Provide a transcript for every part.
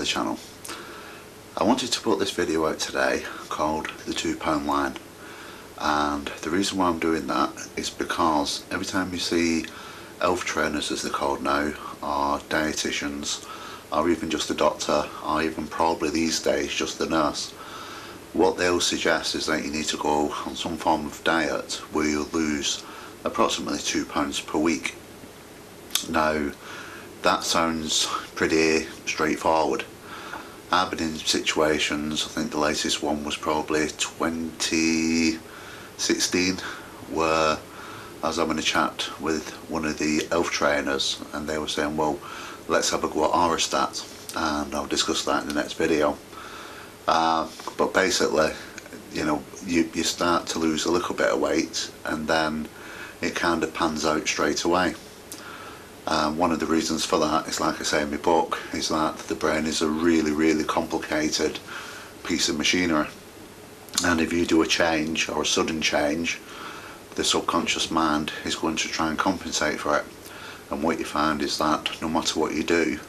channel. I wanted to put this video out today called the £2 line, and the reason why I'm doing that is because every time you see health trainers, as they're called now, or dietitians, or even just a doctor, or even probably these days just a nurse, what they'll suggest is that you need to go on some form of diet where you'll lose approximately £2 per week. Now that sounds pretty straightforward. I've been in situations, I think the latest one was probably 2016, where I was having a chat with one of the health trainers and they were saying, well, let's have a go at Orostat, and I'll discuss that in the next video. But basically, you know, you start to lose a little bit of weight and then it kind of pans out straight away. One of the reasons for that is, like I say in my book, is that the brain is a really complicated piece of machinery, and if you do a change or a sudden change, the subconscious mind is going to try and compensate for it. And what you find is that no matter what you do,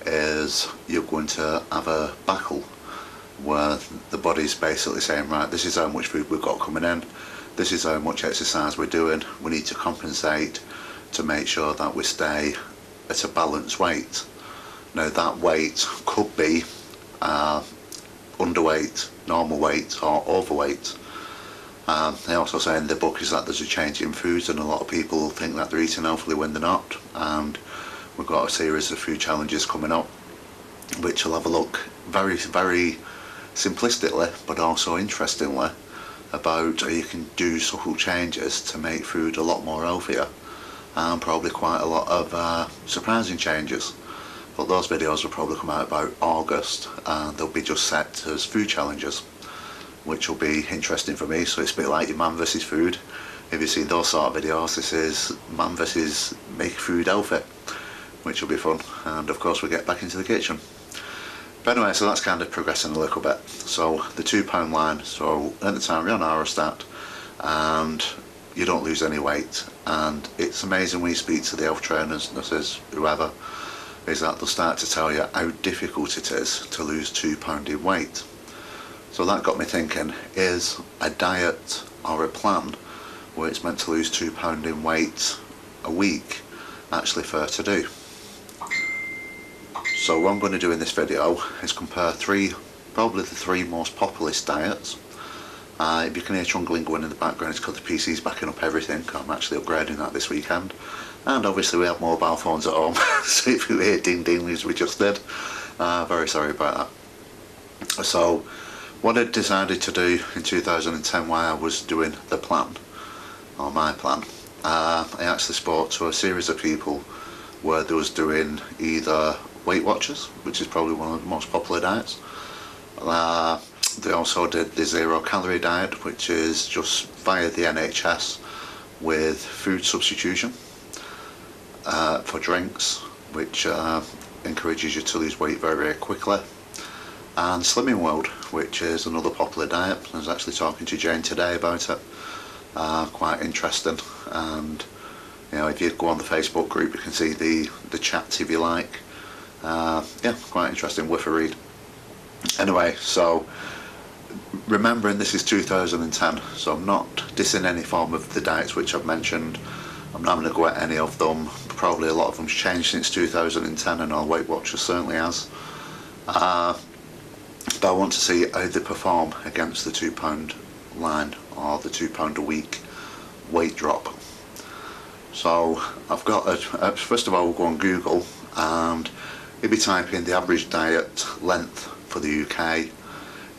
is you're going to have a battle where the body's basically saying, right, this is how much food we've got coming in, this is how much exercise we're doing, we need to compensate to make sure that we stay at a balanced weight. Now that weight could be underweight, normal weight, or overweight. They also say in the book is that there's a change in foods, and a lot of people think that they're eating healthily when they're not, and we've got a series of food challenges coming up which will have a look very simplistically but also interestingly about how you can do subtle changes to make food a lot more healthier, and probably quite a lot of surprising changes. But those videos will probably come out about August, and they'll be just set as food challenges, which will be interesting for me. So it's a bit like your man versus food. If you see those sort of videos, this is man versus make food healthy, which will be fun, and of course we get back into the kitchen. But anyway, so that's kind of progressing a little bit. So the £2 line, so at the time you're on Orostat and you don't lose any weight, and it's amazing when you speak to the health trainers, nurses, whoever, is that they'll start to tell you how difficult it is to lose £2 in weight. So that got me thinking, is a diet or a plan where it's meant to lose £2 in weight a week actually fair to do? So what I'm going to do in this video is compare probably the three most populist diets. If you can hear trundling going in the background, it's because the PC's backing up everything. I'm actually upgrading that this weekend, and obviously we have mobile phones at home, so if you hear ding ding as we just did, very sorry about that. So what I decided to do in 2010 while I was doing the plan, or my plan, I actually spoke to a series of people where they was doing either Weight Watchers, which is probably one of the most popular diets. They also did the 0 calorie diet, which is just via the NHS with food substitution for drinks, which encourages you to lose weight very quickly. And Slimming World, which is another popular diet. I was actually talking to Jane today about it. Quite interesting, and you know, if you go on the Facebook group you can see the chat if you like. Yeah, quite interesting, worth a read. Anyway, so remembering this is 2010, so I'm not dissing any form of the diets which I've mentioned. I'm not going to go at any of them. Probably a lot of them's changed since 2010, and our Weight Watchers certainly has. But I want to see how they perform against the £2 line, or the £2 a week weight drop. So I've got first of all we'll go on Google, and if you type in the average diet length for the UK,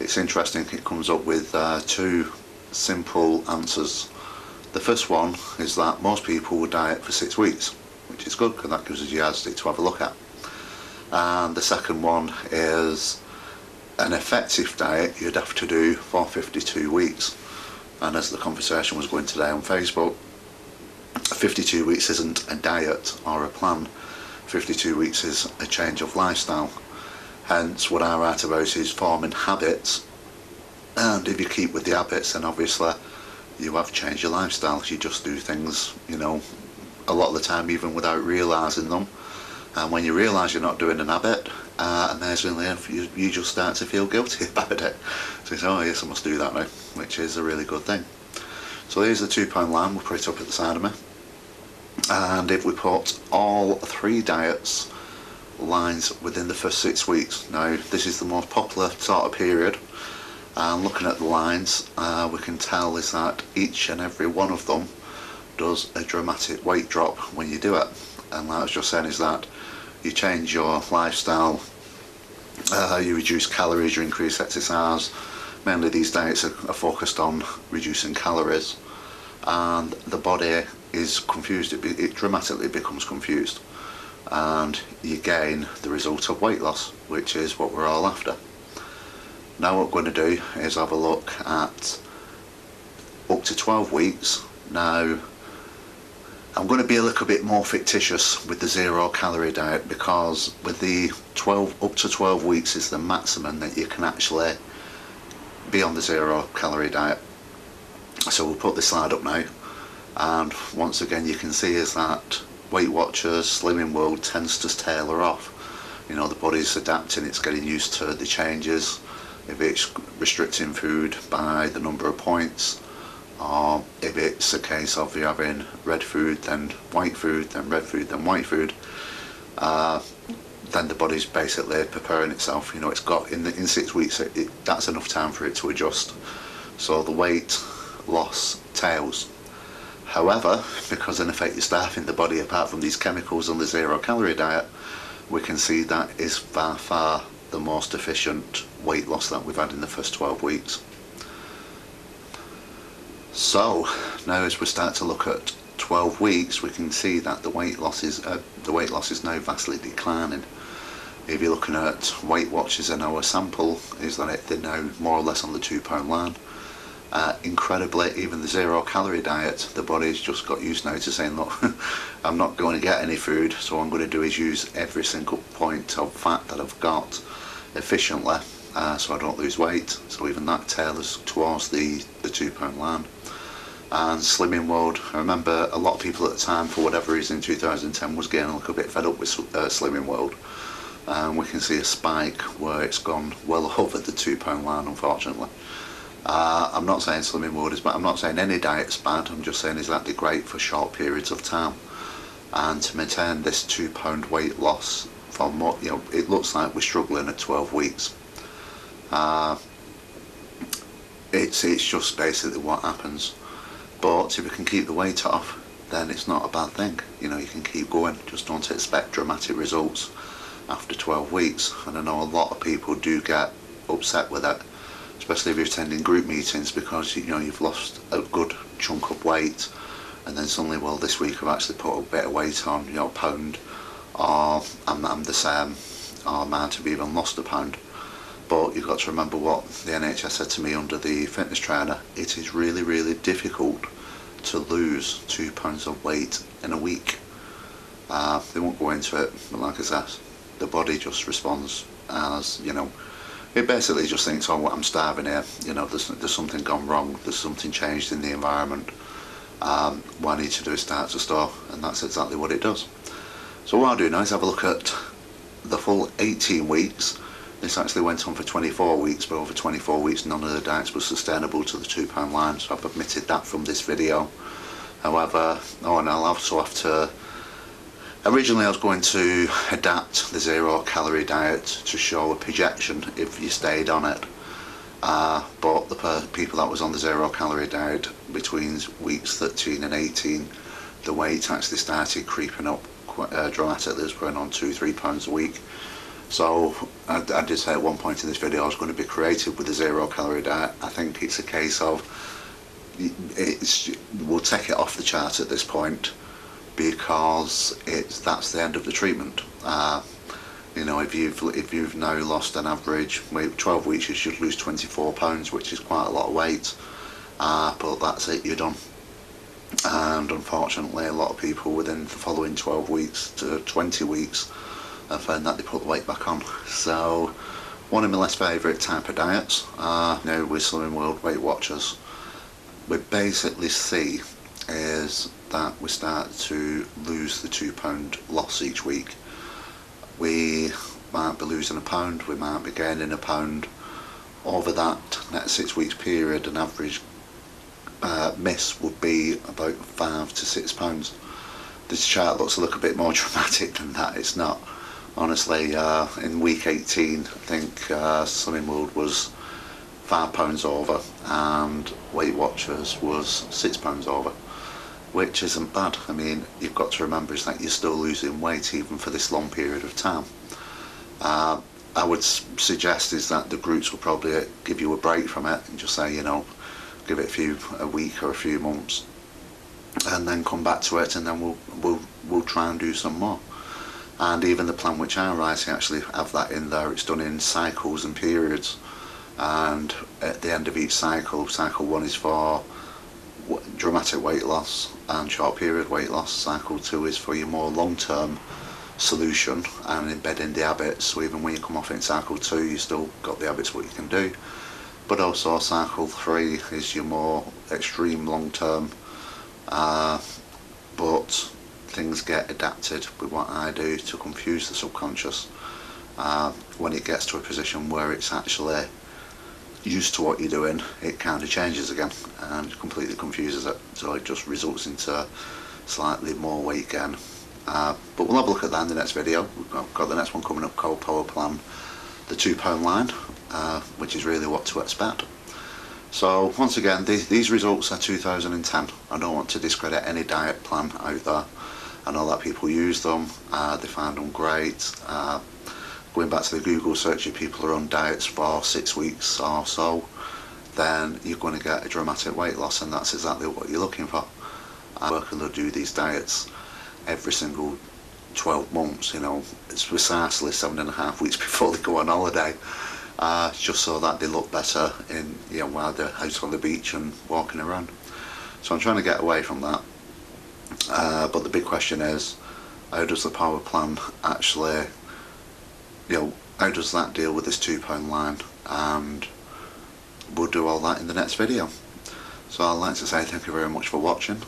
it's interesting, it comes up with two simple answers. The first one is that most people will diet for 6 weeks, which is good because that gives us a yardstick to have a look at. And the second one is an effective diet you'd have to do for 52 weeks. And as the conversation was going today on Facebook, 52 weeks isn't a diet or a plan. 52 weeks is a change of lifestyle. Hence what I write about is forming habits, and if you keep with the habits then obviously you have changed your lifestyle. You just do things, you know, a lot of the time even without realising them, and when you realise you're not doing an habit, amazingly enough, you just start to feel guilty about it. So you say, oh yes, I must do that now, which is a really good thing. So here's the £2 line, we'll put it up at the side of me. And if we put all 3 diets lines within the first 6 weeks, now this is the most popular sort of period, and looking at the lines, we can tell is that each and every one of them does a dramatic weight drop when you do it. And like I was just saying, is that you change your lifestyle, you reduce calories, you increase exercise. Mainly these diets are focused on reducing calories, and the body is confused, it dramatically becomes confused, and you gain the result of weight loss, which is what we're all after. Now what we're going to do is have a look at up to 12 weeks. Now I'm going to be a little bit more fictitious with the 0 calorie diet, because with the up to 12 weeks is the maximum that you can actually be on the 0 calorie diet. So we'll put this slide up now, and once again you can see is that Weight Watchers, Slimming World tends to tailor off. You know, the body's adapting, it's getting used to the changes. If it's restricting food by the number of points, or if it's a case of you having red food, then white food, then red food, then white food, then the body's basically preparing itself. You know, it's got in 6 weeks, that's enough time for it to adjust. So the weight loss tails. However, because in effect you're starving the body apart from these chemicals on the 0 calorie diet, we can see that is far, far the most efficient weight loss that we've had in the first 12 weeks. So now as we start to look at 12 weeks, we can see that the weight loss is now vastly declining. If you're looking at Weight Watchers in our sample, is that they're now more or less on the £2 line. Incredibly, even the 0 calorie diet, the body's just got used now to saying, look, I'm not going to get any food, so what I'm going to do is use every single point of fat that I've got efficiently, so I don't lose weight. So even that tailors towards the £2 line. And Slimming World, I remember a lot of people at the time, for whatever reason, in 2010 was getting a little bit fed up with Slimming World. And we can see a spike where it's gone well over the £2 line, unfortunately. I'm not saying Slimming World is bad, I'm not saying any diet's bad, I'm just saying is that they're great for short periods of time. And to maintain this £2 weight loss from what, you know, it looks like we're struggling at 12 weeks. It's just basically what happens. But if you can keep the weight off, then it's not a bad thing. You know, you can keep going, just don't expect dramatic results after 12 weeks. And I know a lot of people do get upset with it, especially if you're attending group meetings, because you know you've lost a good chunk of weight, and then suddenly, well, this week I've actually put a bit of weight on, you know, a pound, or I'm the same, or I might have even lost a pound. But you've got to remember what the NHS said to me under the fitness trainer: it is really, really difficult to lose 2 pounds of weight in a week. They won't go into it, but like I said, the body just responds as, you know, it basically just thinks, oh, I'm starving here, you know, there's something gone wrong, there's something changed in the environment, what I need to do is start to store, and that's exactly what it does. So what I'll do now is have a look at the full 18 weeks. This actually went on for 24 weeks, but over 24 weeks none of the diets were sustainable to the £2 line, so I've omitted that from this video. However, and I'll also have to, originally I was going to adapt the 0 calorie diet to show a projection if you stayed on it, but the people that was on the 0 calorie diet between weeks 13 and 18, the weight actually started creeping up quite dramatically. It was going on 2-3 pounds a week. So I did say at one point in this video I was going to be creative with the 0 calorie diet. I think it's a case of we'll take it off the chart at this point, because that's the end of the treatment. You know, if you've now lost an average 12 weeks, you should lose 24 pounds, which is quite a lot of weight, but that's it, you're done. And unfortunately a lot of people within the following 12 weeks to 20 weeks have found that they put the weight back on. So one of my less favourite type of diets, now with Slimming World, Weight Watchers, we basically see is that we start to lose the £2 loss each week. We might be losing a pound, we might be gaining a pound. Over that next 6 weeks period, an average miss would be about £5 to £6. This chart looks a little bit more dramatic than that. It's not. Honestly, in week 18, I think Slimming World was £5 over and Weight Watchers was £6 over, which isn't bad. I mean, you've got to remember is that you're still losing weight even for this long period of time. I would suggest is that the groups will probably give you a break from it and just say, you know, give it a week or a few months, and then come back to it, and then we'll try and do some more. And even the plan which I write, I actually have that in there. It's done in cycles and periods, and at the end of each cycle, cycle 1 is for dramatic weight loss and short period weight loss. Cycle 2 is for your more long-term solution and embedding the habits, so even when you come off in cycle 2 you still got the habits what you can do. But also cycle 3 is your more extreme long-term, but things get adapted with what I do to confuse the subconscious. When it gets to a position where it's actually used to what you're doing, it kind of changes again and completely confuses it, so it just results into slightly more weight gain. But we'll have a look at that in the next video. We've got the next one coming up called PowerPlan, the £2 line, which is really what to expect. So once again, these results are 2010. I don't want to discredit any diet plan out there. I know that people use them, they find them great. Going back to the Google search, if people are on diets for 6 weeks or so, then you're going to get a dramatic weight loss, and that's exactly what you're looking for. I work and do these diets every single 12 months, you know, it's precisely 7.5 weeks before they go on holiday, just so that they look better in, you know, while they're out on the beach and walking around. So I'm trying to get away from that, but the big question is, how does the PowerPlan actually, you know, how does that deal with this £2 line? And we'll do all that in the next video. So I'd like to say thank you very much for watching.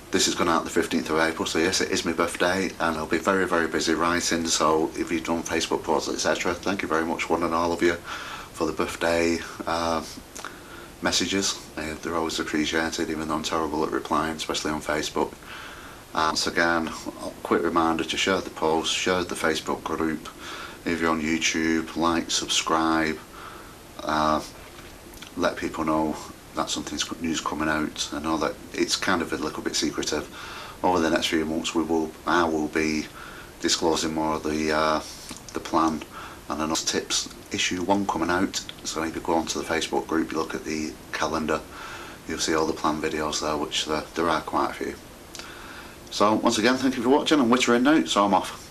This is going out the 15th of April, so yes, it is my birthday, and I'll be very, very busy writing, so if you've done Facebook posts, etc., thank you very much, one and all of you, for the birthday messages. They're always appreciated, even though I'm terrible at replying, especially on Facebook. Once again, a quick reminder to share the post, share the Facebook group. If you're on YouTube, like, subscribe, let people know that something's news coming out. I know that it's kind of a little bit secretive. Over the next few months I will be disclosing more of the plan, and I know tips issue 1 coming out, so if you go onto the Facebook group, you look at the calendar, you'll see all the plan videos there, which there are quite a few. So once again, thank you for watching. I'm wittering now, so I'm off.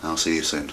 I'll see you soon.